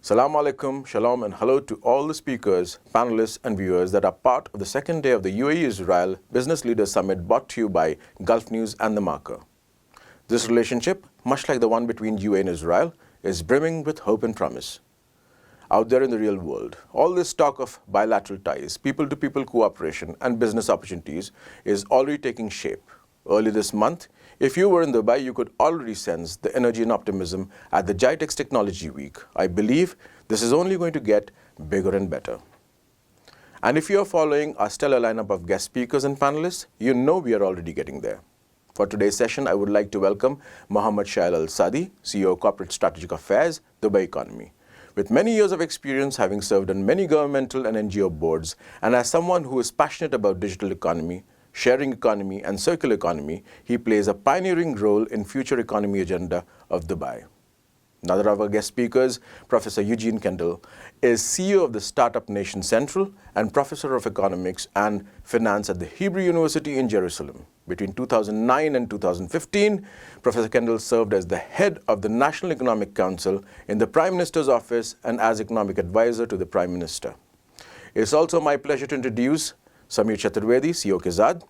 Salaam alaikum, shalom, and hello to all the speakers, panelists, and viewers that are part of the second day of the UAE-Israel Business Leaders Summit brought to you by Gulf News and The Marker. This relationship, much like the one between UAE and Israel, is brimming with hope and promise. Out there in the real world, all this talk of bilateral ties, people-to-people cooperation, and business opportunities is already taking shape. Early this month, if you were in Dubai, you could already sense the energy and optimism at the GITEX Technology Week. I believe this is only going to get bigger and better. And if you are following our stellar lineup of guest speakers and panelists, you know we are already getting there. For today's session, I would like to welcome Mohammed Shail Al-Sadi, CEO of Corporate Strategic Affairs, Dubai Economy. With many years of experience, having served on many governmental and NGO boards, and as someone who is passionate about digital economy, sharing economy, and circular economy, he plays a pioneering role in future economy agenda of Dubai. Another of our guest speakers, Professor Eugene Kendall, is CEO of the Startup Nation Central and Professor of Economics and Finance at the Hebrew University in Jerusalem. Between 2009 and 2015, Professor Kendall served as the head of the National Economic Council in the Prime Minister's office and as economic advisor to the Prime Minister. It's also my pleasure to introduce Samir Chaturvedi, CEO Keynote.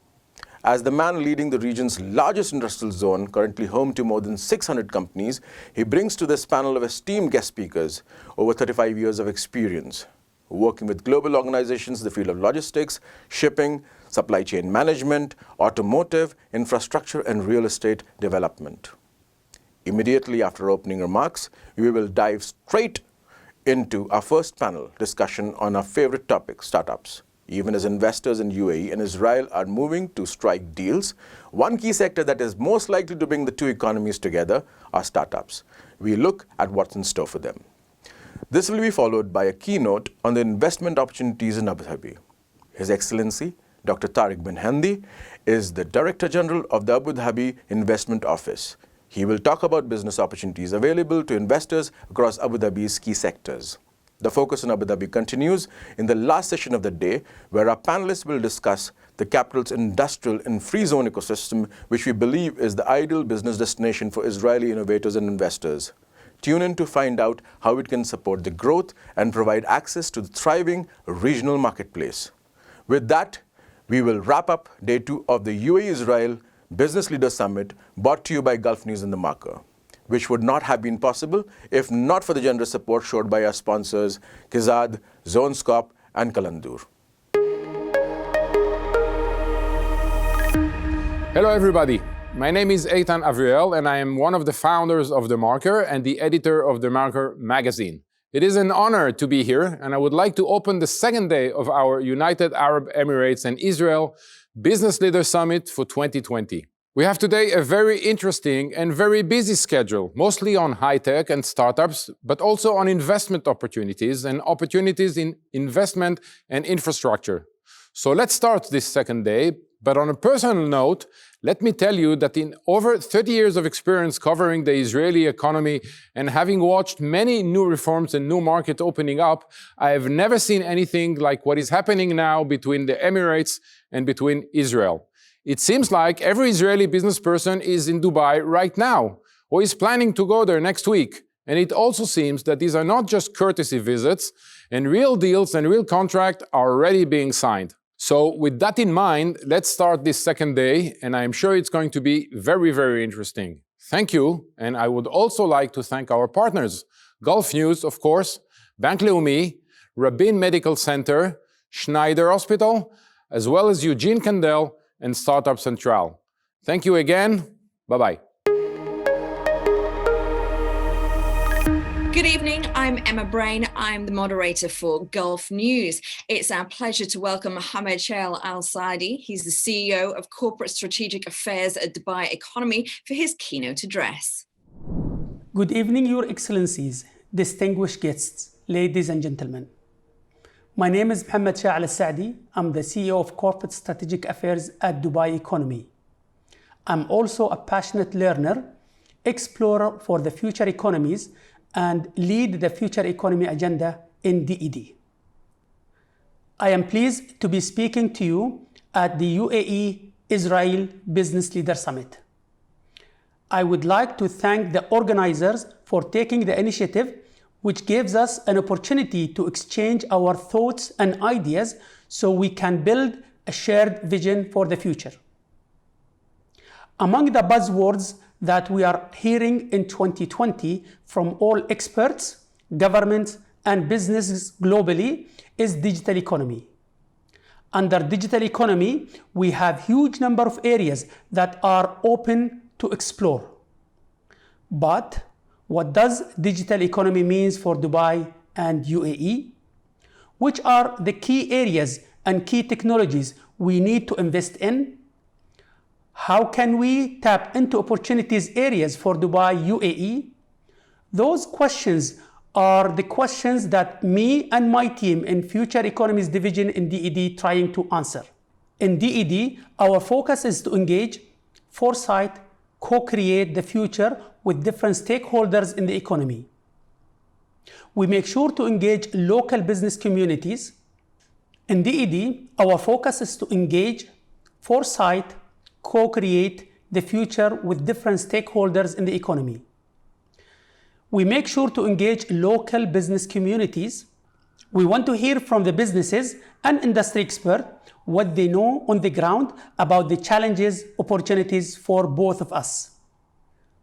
As the man leading the region's largest industrial zone, currently home to more than 600 companies, he brings to this panel of esteemed guest speakers over 35 years of experience, working with global organizations in the field of logistics, shipping, supply chain management, automotive, infrastructure, and real estate development. Immediately after opening remarks, we will dive straight into our first panel discussion on our favorite topic, startups. Even as investors in UAE and Israel are moving to strike deals, one key sector that is most likely to bring the two economies together are startups. We look at what's in store for them. This will be followed by a keynote on the investment opportunities in Abu Dhabi. His Excellency, Dr. Tariq bin Hamdi, is the Director General of the Abu Dhabi Investment Office. He will talk about business opportunities available to investors across Abu Dhabi's key sectors. The focus on Abu Dhabi continues in the last session of the day, where our panelists will discuss the capital's industrial and free zone ecosystem, which we believe is the ideal business destination for Israeli innovators and investors. Tune in to find out how it can support the growth and provide access to the thriving regional marketplace. With that, we will wrap up day 2 of the UAE-Israel Business Leaders Summit, brought to you by Gulf News and The Marker, which would not have been possible if not for the generous support showed by our sponsors, Kizad, Zonescope, and Kalandur. Hello, everybody. My name is Eitan Avriel, and I am one of the founders of The Marker and the editor of The Marker magazine. It is an honor to be here, and I would like to open the second day of our United Arab Emirates and Israel Business Leaders Summit for 2020. We have today a very interesting and very busy schedule, mostly on high-tech and startups, but also on investment opportunities and opportunities in investment and infrastructure. So let's start this second day, but on a personal note, let me tell you that in over 30 years of experience covering the Israeli economy and having watched many new reforms and new markets opening up, I have never seen anything like what is happening now between the Emirates and between Israel. It seems like every Israeli business person is in Dubai right now, or is planning to go there next week. And it also seems that these are not just courtesy visits, and real deals and real contracts are already being signed. So with that in mind, let's start this second day, and I'm sure it's going to be very, very interesting. Thank you, and I would also like to thank our partners, Gulf News, of course, Bank Leumi, Rabin Medical Center, Schneider Hospital, as well as Eugene Kendall, and Startup Central. Thank you again. Bye-bye. Good evening, I'm Emma Brain. I'm the moderator for Gulf News. It's our pleasure to welcome Mohammed Shail Al-Sadi. He's the CEO of Corporate Strategic Affairs at Dubai Economy for his keynote address. Good evening, Your Excellencies, distinguished guests, ladies and gentlemen. My name is Mohammed Shail Al-Sadi. I'm the CEO of Corporate Strategic Affairs at Dubai Economy. I'm also a passionate learner, explorer for the future economies, and lead the future economy agenda in DED. I am pleased to be speaking to you at the UAE-Israel Business Leader Summit. I would like to thank the organizers for taking the initiative which gives us an opportunity to exchange our thoughts and ideas so we can build a shared vision for the future. Among the buzzwords that we are hearing in 2020 from all experts, governments, and businesses globally is digital economy. Under digital economy, we have huge number of areas that are open to explore. But what does digital economy means for Dubai and UAE? Which are the key areas and key technologies we need to invest in? How can we tap into opportunities areas for Dubai, UAE? Those questions are the questions that me and my team in Future Economies Division in DED trying to answer. In DED, our focus is to engage, foresight, co-create the future with different stakeholders in the economy. We make sure to engage local business communities. In DED, our focus is to engage, foresight, co-create the future with different stakeholders in the economy. We make sure to engage local business communities. We want to hear from the businesses and industry experts what they know on the ground about the challenges, opportunities for both of us.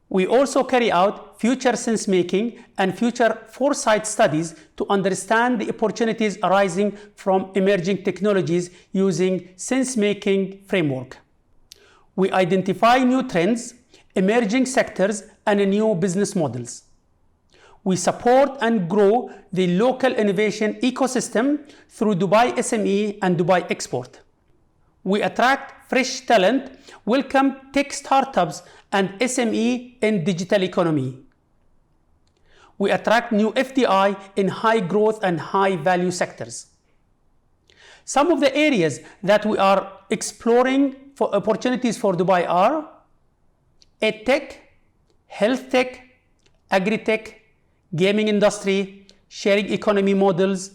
We also carry out future sense-making and future foresight studies to understand the opportunities arising from emerging technologies using sense-making framework. We identify new trends, emerging sectors, and new business models. We support and grow the local innovation ecosystem through Dubai SME and Dubai Export. We attract fresh talent, welcome tech startups and SME in digital economy. We attract new FDI in high growth and high value sectors. Some of the areas that we are exploring for opportunities for Dubai are EdTech, Health Tech, Agri-Tech, Gaming industry, sharing economy models,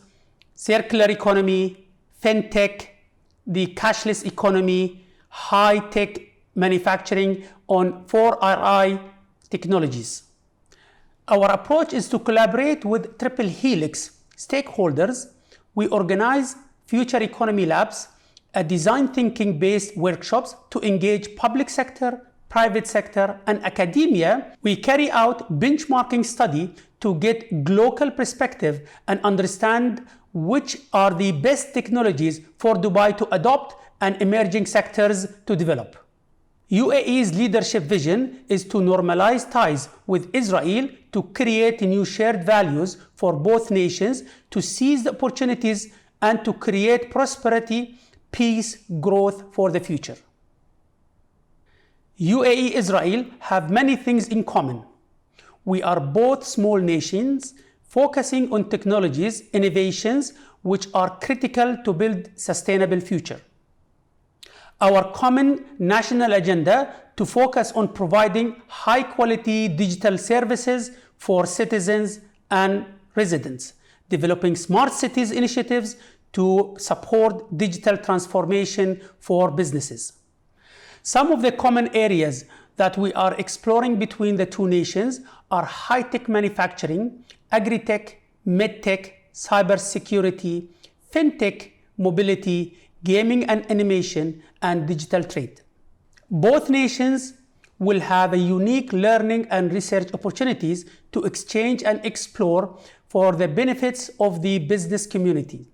circular economy, FinTech, the cashless economy, high-tech manufacturing on 4RI technologies. Our approach is to collaborate with Triple Helix stakeholders. We organize Future Economy Labs, a design thinking based workshops to engage public sector, private sector, and academia. We carry out benchmarking study to get local perspective and understand which are the best technologies for Dubai to adopt and emerging sectors to develop. UAE's leadership vision is to normalize ties with Israel to create new shared values for both nations, to seize the opportunities and to create prosperity, peace, growth for the future. UAE-Israel have many things in common. We are both small nations focusing on technologies, innovations which are critical to build sustainable future. Our common national agenda to focus on providing high quality digital services for citizens and residents, developing smart cities initiatives to support digital transformation for businesses. Some of the common areas that we are exploring between the two nations are high-tech manufacturing, agri-tech, med-tech, cybersecurity, fintech, mobility, gaming and animation, and digital trade. Both nations will have a unique learning and research opportunities to exchange and explore for the benefits of the business community.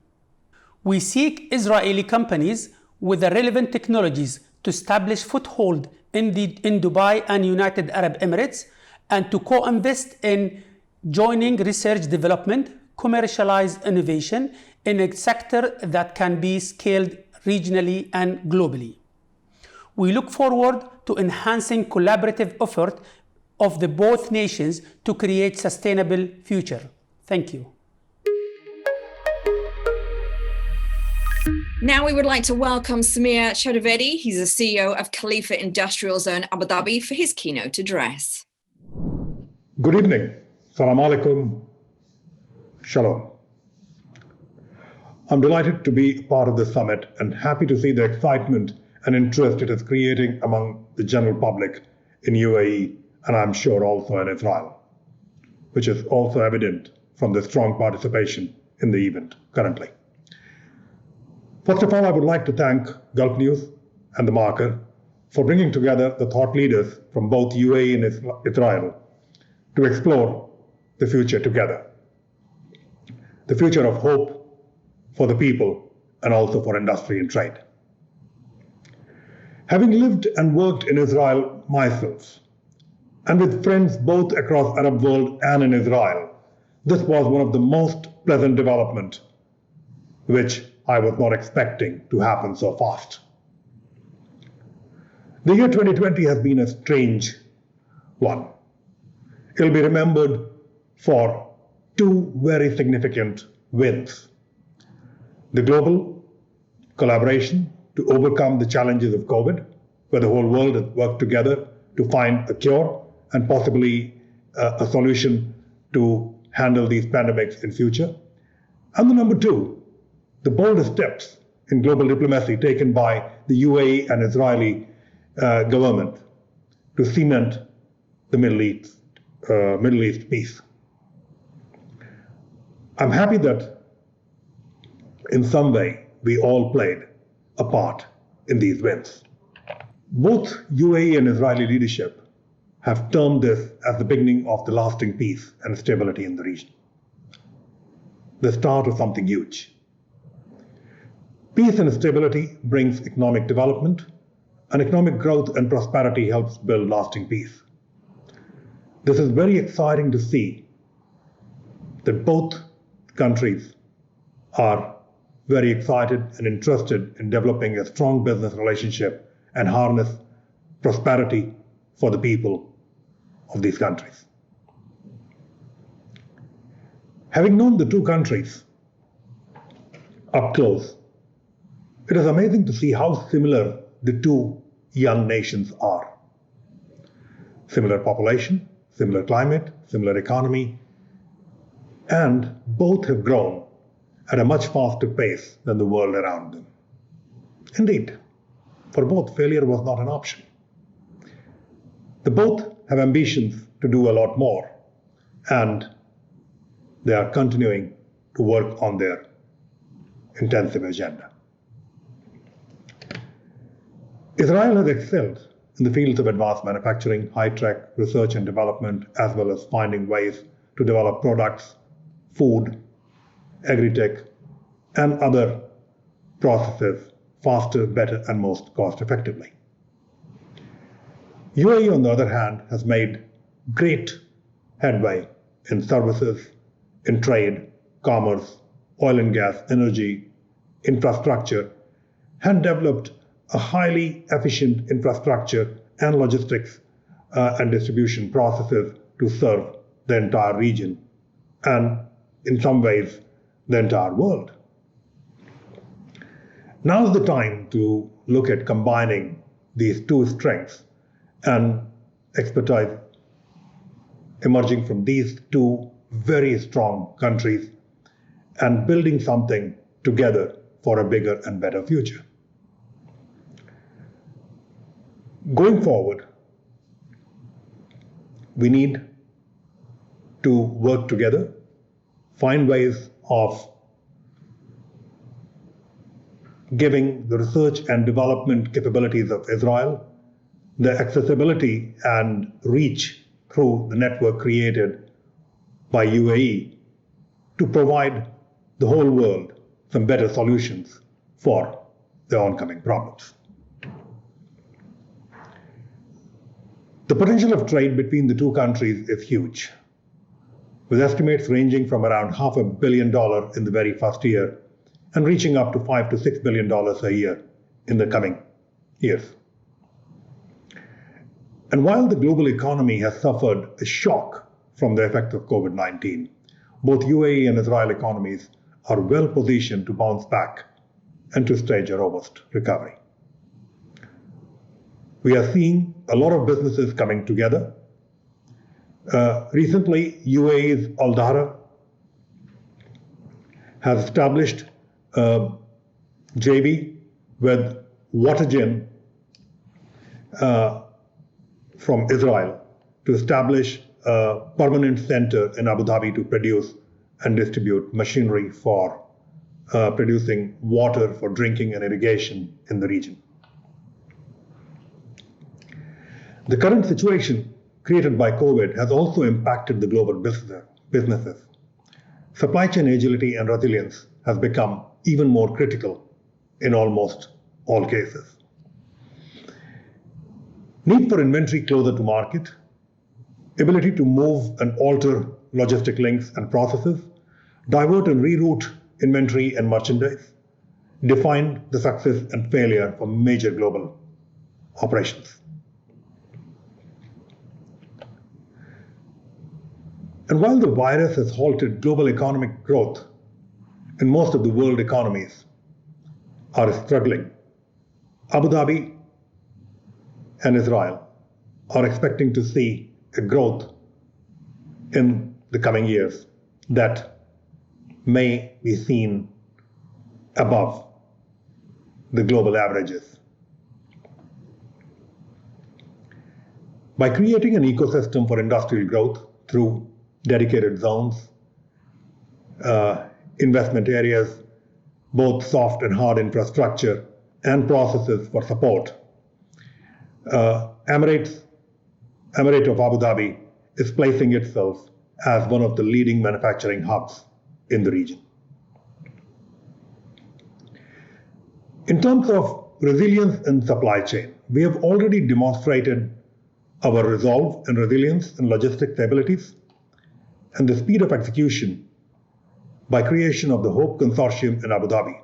We seek Israeli companies with the relevant technologies to establish foothold in Dubai and United Arab Emirates and to co-invest in joining research development, commercialized innovation in a sector that can be scaled regionally and globally. We look forward to enhancing collaborative effort of the both nations to create sustainable future. Thank you. Now we would like to welcome Samir Chodavedi. He's the CEO of Khalifa Industrial Zone Abu Dhabi for his keynote address. Good evening. Salam alaikum. Shalom. I'm delighted to be a part of this summit and happy to see the excitement and interest it is creating among the general public in UAE and I'm sure also in Israel, which is also evident from the strong participation in the event currently. First of all, I would like to thank Gulf News and The Marker for bringing together the thought leaders from both UAE and Israel to explore the future together. The future of hope for the people and also for industry and trade. Having lived and worked in Israel myself, and with friends both across Arab world and in Israel, this was one of the most pleasant developments which I was not expecting to happen so fast. The year 2020 has been a strange one. It will be remembered for two very significant wins. The global collaboration to overcome the challenges of COVID, where the whole world has worked together to find a cure and possibly a solution to handle these pandemics in future. And the number two, the boldest steps in global diplomacy taken by the UAE and Israeli government to cement the Middle East peace. I'm happy that in some way we all played a part in these wins. Both UAE and Israeli leadership have termed this as the beginning of the lasting peace and stability in the region. The start of something huge. Peace and stability brings economic development, and economic growth and prosperity helps build lasting peace. This is very exciting to see that both countries are very excited and interested in developing a strong business relationship and harness prosperity for the people of these countries. Having known the two countries up close, it is amazing to see how similar the two young nations are. Similar population, similar climate, similar economy, and both have grown at a much faster pace than the world around them. Indeed, for both, failure was not an option. They both have ambitions to do a lot more, and they are continuing to work on their intensive agenda. Israel has excelled in the fields of advanced manufacturing, high-tech research and development, as well as finding ways to develop products, food, agri-tech, and other processes faster, better, and most cost-effectively. UAE, on the other hand, has made great headway in services, in trade, commerce, oil and gas, energy, infrastructure, and developed a highly efficient infrastructure and logistics and distribution processes to serve the entire region and, in some ways, the entire world. Now is the time to look at combining these two strengths and expertise emerging from these two very strong countries and building something together for a bigger and better future. Going forward, we need to work together, find ways of giving the research and development capabilities of Israel the accessibility and reach through the network created by UAE to provide the whole world some better solutions for the oncoming problems. The potential of trade between the two countries is huge, with estimates ranging from around $500 million in the very first year and reaching up to $5 to $6 billion a year in the coming years. And while the global economy has suffered a shock from the effects of COVID-19, both UAE and Israel economies are well positioned to bounce back and to stage a robust recovery. We are seeing a lot of businesses coming together. Recently, UAE's Al Dahra has established a JV with Watergen from Israel to establish a permanent center in Abu Dhabi to produce and distribute machinery for producing water for drinking and irrigation in the region. The current situation created by COVID has also impacted the global businesses. Supply chain agility and resilience has become even more critical in almost all cases. Need for inventory closer to market, ability to move and alter logistic links and processes, divert and reroute inventory and merchandise, defined the success and failure for major global operations. And while the virus has halted global economic growth, and most of the world economies are struggling, Abu Dhabi and Israel are expecting to see a growth in the coming years that may be seen above the global averages. By creating an ecosystem for industrial growth through dedicated zones, investment areas, both soft and hard infrastructure, and processes for support, Emirate of Abu Dhabi is placing itself as one of the leading manufacturing hubs in the region. In terms of resilience in supply chain, we have already demonstrated our resolve and resilience and logistics abilities and the speed of execution by creation of the HOPE Consortium in Abu Dhabi.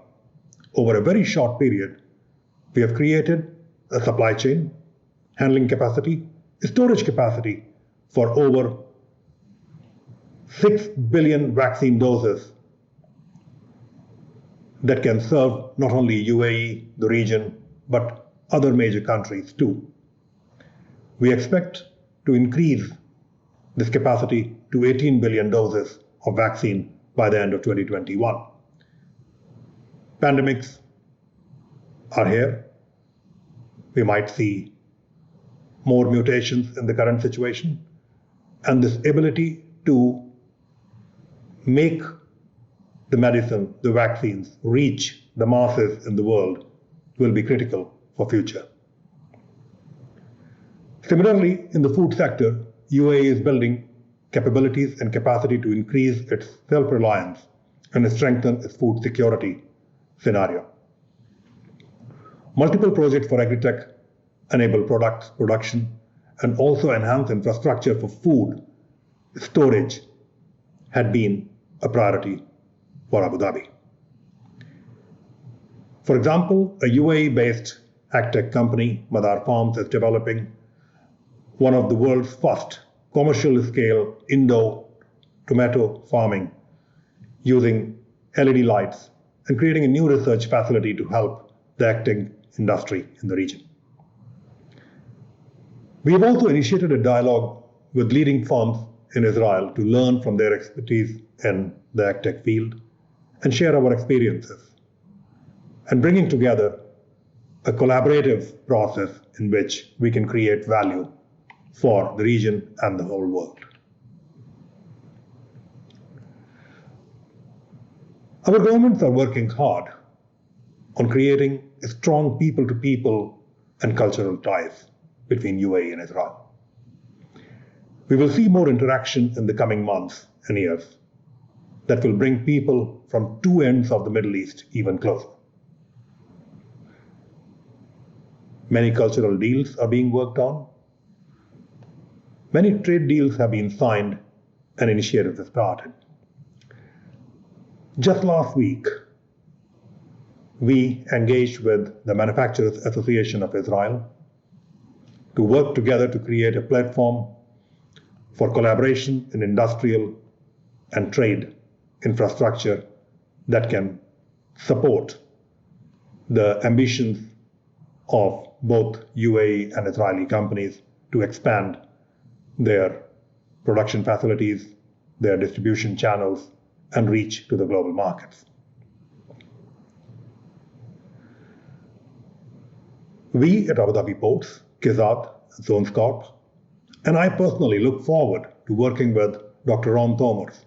Over a very short period, we have created a supply chain, handling capacity, storage capacity for over 6 billion vaccine doses that can serve not only UAE, the region, but other major countries too. We expect to increase this capacity to 18 billion doses of vaccine by the end of 2021. Pandemics are here. We might see more mutations in the current situation, and this ability to make the medicine, the vaccines, reach the masses in the world will be critical for future. Similarly, in the food sector, UAE is building capabilities and capacity to increase its self-reliance and strengthen its food security scenario. Multiple projects for agri-tech enable products production and also enhance infrastructure for food storage had been a priority for Abu Dhabi. For example, a UAE-based agtech company, Madar Farms, is developing one of the world's first commercial-scale indoor tomato farming using LED lights and creating a new research facility to help the agtech industry in the region. We have also initiated a dialogue with leading firms in Israel to learn from their expertise in the agtech field and share our experiences, and bringing together a collaborative process in which we can create value for the region and the whole world. Our governments are working hard on creating strong people-to-people and cultural ties between UAE and Israel. We will see more interaction in the coming months and years that will bring people from two ends of the Middle East even closer. Many cultural deals are being worked on. Many trade deals have been signed and initiatives have started. Just last week, we engaged with the Manufacturers Association of Israel to work together to create a platform for collaboration in industrial and trade infrastructure that can support the ambitions of both UAE and Israeli companies to expand their production facilities, their distribution channels, and reach to the global markets. We at Abu Dhabi Ports, Kizat, and Zones Corp, and I personally look forward to working with Dr. Ron Thomas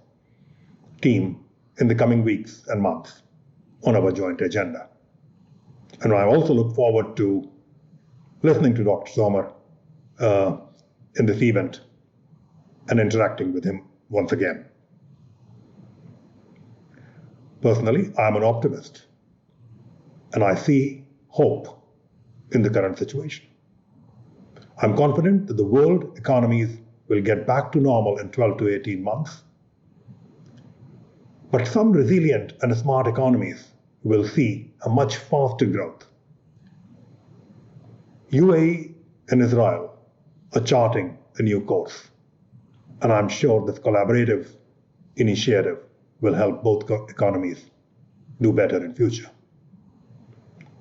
team in the coming weeks and months on our joint agenda. And I also look forward to listening to Dr. Sommer in this event and interacting with him once again. Personally, I'm an optimist, and I see hope in the current situation. I'm confident that the world economies will get back to normal in 12 to 18 months, but some resilient and smart economies will see a much faster growth. UAE and Israel are charting a new course, and I'm sure this collaborative initiative will help both economies do better in future.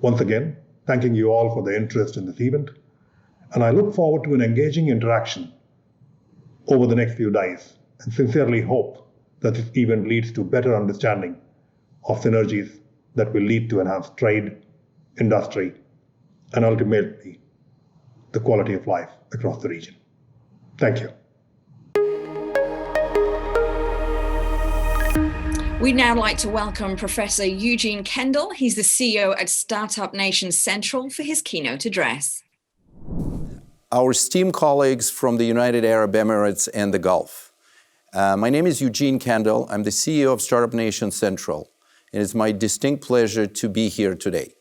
Once again, thanking you all for the interest in this event, and I look forward to an engaging interaction over the next few days, and sincerely hope that this event leads to better understanding of synergies that will lead to enhanced trade, industry, and ultimately the quality of life across the region. Thank you. We'd now like to welcome Professor Eugene Kendall. He's the CEO at Startup Nation Central for his keynote address. Our esteemed colleagues from the United Arab Emirates and the Gulf. My name is Eugene Kendall. I'm the CEO of Startup Nation Central, and it's my distinct pleasure to be here today.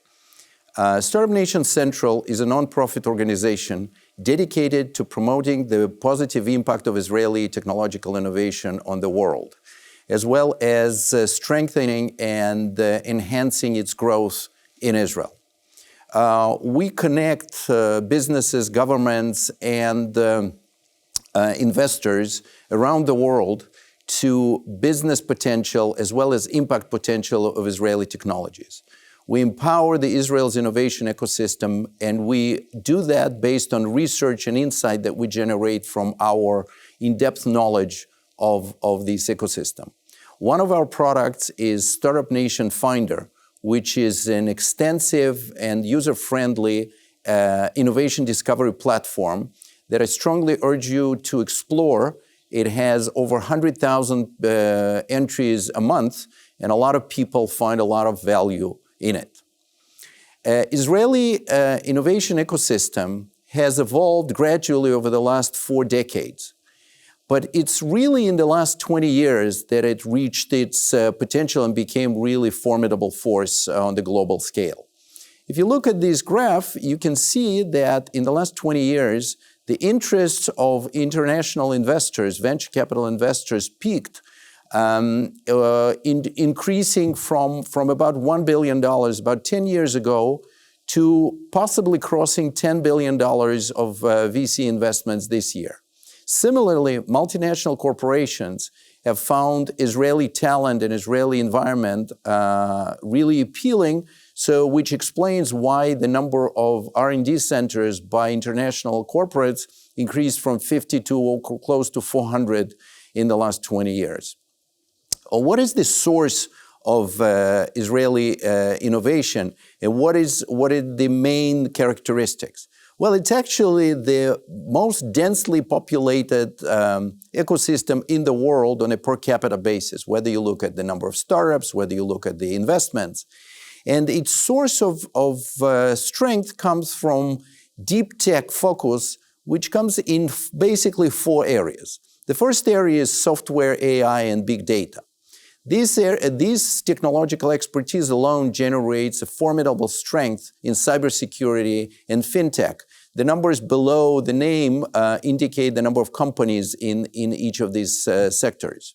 Startup Nation Central is a nonprofit organization dedicated to promoting the positive impact of Israeli technological innovation on the world, as well as strengthening and enhancing its growth in Israel. We connect businesses, governments, and investors around the world to business potential as well as impact potential of Israeli technologies. We empower the Israel's innovation ecosystem, and we do that based on research and insight that we generate from our in-depth knowledge of this ecosystem. One of our products is Startup Nation Finder, which is an extensive and user-friendly innovation discovery platform that I strongly urge you to explore. It has over 100,000 entries a month, and a lot of people find a lot of value in it. Israeli innovation ecosystem has evolved gradually over the last 4 decades. But it's really in the last 20 years that it reached its potential and became really formidable force on the global scale. If you look at this graph, you can see that in the last 20 years, the interests of international investors, venture capital investors, peaked, increasing from about $1 billion about 10 years ago to possibly crossing $10 billion of VC investments this year. Similarly, multinational corporations have found Israeli talent and Israeli environment really appealing, which explains why the number of R&D centers by international corporates increased from 50 to close to 400 in the last 20 years. What is the source of Israeli innovation, and what are the main characteristics? Well, it's actually the most densely populated ecosystem in the world on a per capita basis, whether you look at the number of startups, whether you look at the investments. And its source of strength comes from deep tech focus, which comes in basically 4 areas. The first area is software, AI, and big data. This technological expertise alone generates a formidable strength in cybersecurity and fintech. The numbers below the name indicate the number of companies in each of these sectors.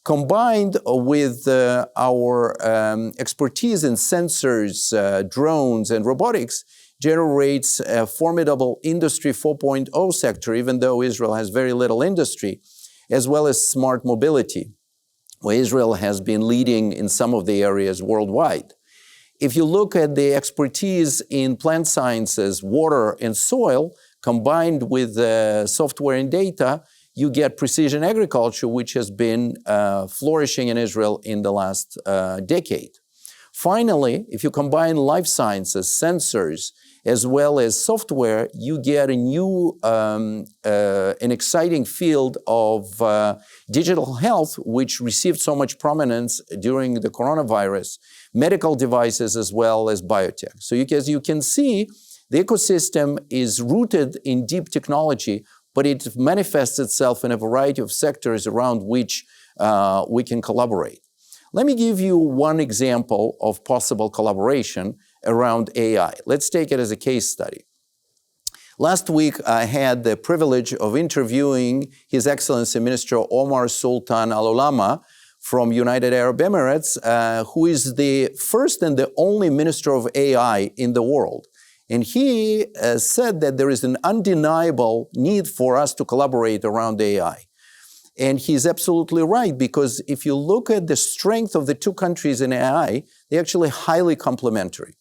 Combined with our expertise in sensors, drones, and robotics, generates a formidable Industry 4.0 sector, even though Israel has very little industry, as well as smart mobility, where Israel has been leading in some of the areas worldwide. If you look at the expertise in plant sciences, water, and soil, combined with software and data, you get precision agriculture, which has been flourishing in Israel in the last decade. Finally, if you combine life sciences, sensors, as well as software, you get a new, an exciting field of digital health, which received so much prominence during the coronavirus, medical devices, as well as biotech. So as you can see, the ecosystem is rooted in deep technology, but it manifests itself in a variety of sectors around which we can collaborate. Let me give you one example of possible collaboration around AI. Let's take it as a case study. Last week, I had the privilege of interviewing His Excellency Minister Omar Sultan Al Olama from United Arab Emirates, who is the first and the only minister of AI in the world. And he said that there is an undeniable need for us to collaborate around AI. And he's absolutely right, because if you look at the strength of the two countries in AI, they're actually highly complementary.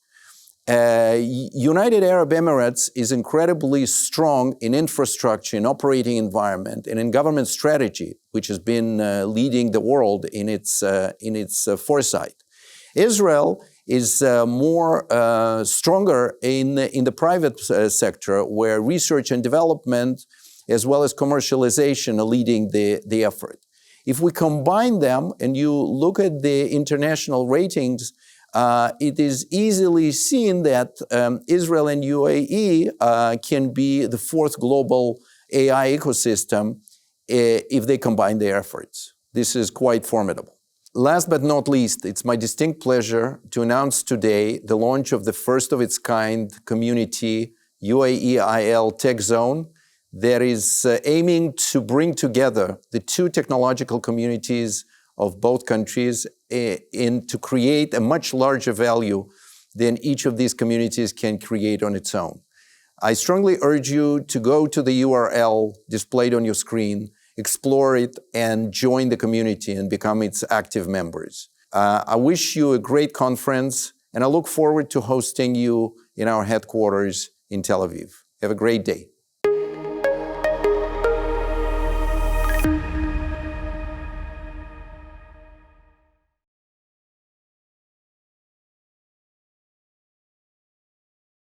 United Arab Emirates is incredibly strong in infrastructure, in operating environment, and in government strategy, which has been leading the world in its foresight. Israel is more stronger in the private sector, where research and development as well as commercialization are leading the effort. If we combine them and you look at the international ratings, it is easily seen that Israel and UAE can be the fourth global AI ecosystem if they combine their efforts. This is quite formidable. Last but not least, it's my distinct pleasure to announce today the launch of the first of its kind community, UAE-Israel Tech Zone, that is aiming to bring together the two technological communities of both countries and to create a much larger value than each of these communities can create on its own. I strongly urge you to go to the URL displayed on your screen, explore it, and join the community and become its active members. I wish you a great conference, and I look forward to hosting you in our headquarters in Tel Aviv. Have a great day.